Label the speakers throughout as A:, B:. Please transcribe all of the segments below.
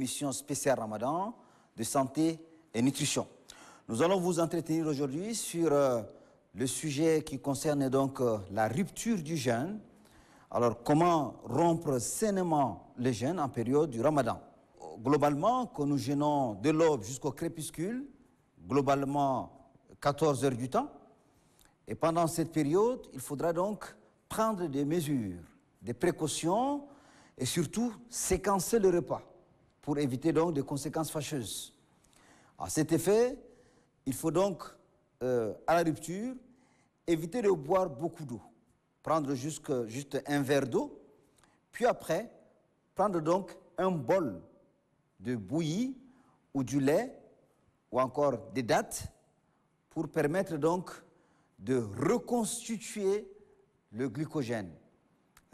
A: l'émission spéciale Ramadan de santé et nutrition. Nous allons vous entretenir aujourd'hui sur le sujet qui concerne donc la rupture du jeûne. Alors, comment rompre sainement le jeûne en période du Ramadan? Globalement, quand nous jeûnons de l'aube jusqu'au crépuscule, globalement 14 heures du temps, et pendant cette période, il faudra donc prendre des mesures, des précautions et surtout séquencer le repas pour éviter donc des conséquences fâcheuses. À cet effet, il faut donc, à la rupture, éviter de boire beaucoup d'eau. Prendre juste un verre d'eau, puis après, prendre donc un bol de bouillie ou du lait ou encore des dattes pour permettre donc de reconstituer le glycogène,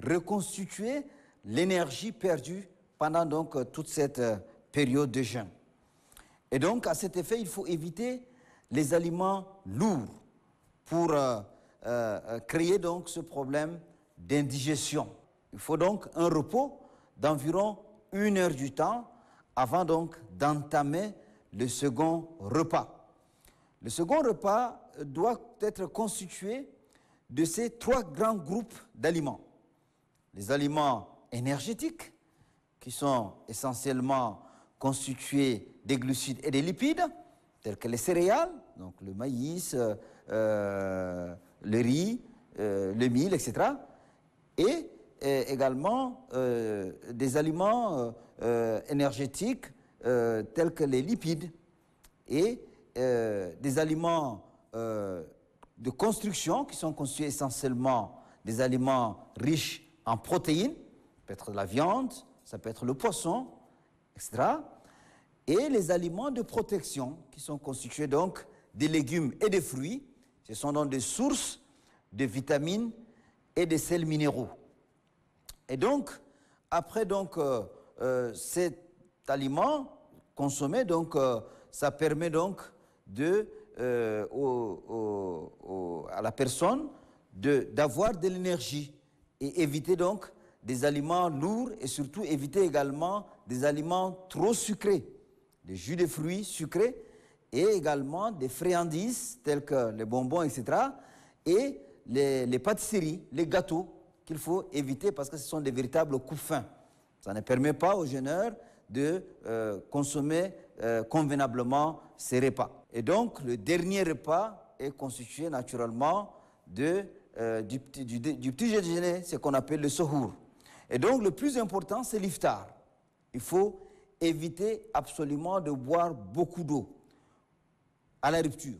A: reconstituer l'énergie perdue pendant donc toute cette période de jeûne. Et donc à cet effet, il faut éviter les aliments lourds pour créer donc ce problème d'indigestion. Il faut donc un repos d'environ 1 heure du temps avant donc d'entamer le second repas. Le second repas doit être constitué de ces 3 grands groupes d'aliments. Les aliments énergétiques, qui sont essentiellement constitués des glucides et des lipides, tels que les céréales, donc le maïs, le riz, le mil, etc. Et également des aliments énergétiques tels que les lipides et des aliments de construction qui sont constitués essentiellement des aliments riches en protéines, ça peut être la viande, ça peut être le poisson, etc. Et les aliments de protection qui sont constitués donc des légumes et des fruits. Ce sont donc des sources de vitamines et de sels minéraux. Et donc, après donc, cet aliment consommé, donc, ça permet donc à la personne d'avoir de l'énergie et éviter donc des aliments lourds et surtout éviter également des aliments trop sucrés, des jus de fruits sucrés et également des friandises telles que les bonbons, etc. et les pâtisseries, les gâteaux qu'il faut éviter parce que ce sont des véritables coups fins. Ça ne permet pas aux jeûneurs de consommer convenablement ces repas. Et donc, le dernier repas est constitué naturellement du petit déjeuner, ce qu'on appelle le suhour. Et donc, le plus important, c'est l'iftar. Il faut éviter absolument de boire beaucoup d'eau à la rupture.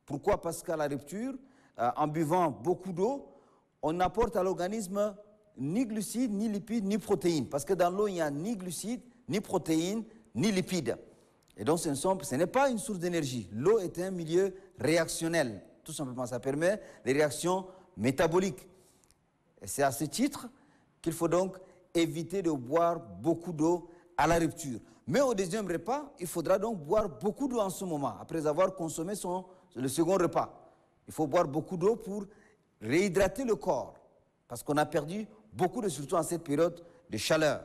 A: Pourquoi? Parce qu'à la rupture, en buvant beaucoup d'eau, on n'apporte à l'organisme ni glucides, ni lipides, ni protéines. Parce que dans l'eau, il n'y a ni glucides, ni protéines, ni lipides. Et donc, ce n'est pas une source d'énergie. L'eau est un milieu réactionnel. Tout simplement, ça permet des réactions métaboliques. Et c'est à ce titre qu'il faut donc éviter de boire beaucoup d'eau à la rupture. Mais au deuxième repas, il faudra donc boire beaucoup d'eau en ce moment, après avoir consommé le second repas. Il faut boire beaucoup d'eau pour réhydrater le corps, parce qu'on a perdu beaucoup de, surtout en cette période de chaleur.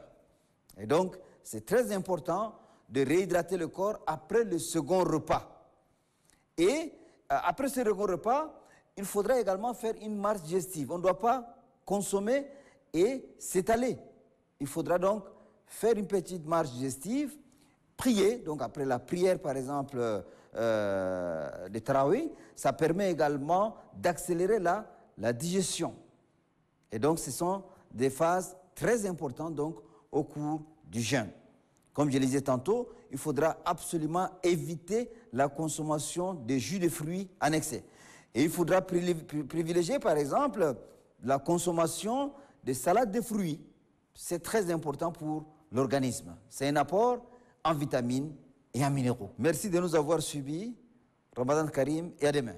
A: Et donc, c'est très important de réhydrater le corps après le second repas. Et après ce second repas, il faudra également faire une marche digestive. On ne doit pas consommer et s'étaler. Il faudra donc faire une petite marche digestive, prier, donc après la prière par exemple de Tarawih, ça permet également d'accélérer la digestion. Et donc ce sont des phases très importantes donc, au cours du jeûne. Comme je le disais tantôt, il faudra absolument éviter la consommation de jus de fruits en excès. Et il faudra privilégier par exemple la consommation de salades de fruits. C'est très important pour l'organisme. C'est un apport en vitamines et en minéraux. Merci de nous avoir suivis. Ramadan Karim et à demain.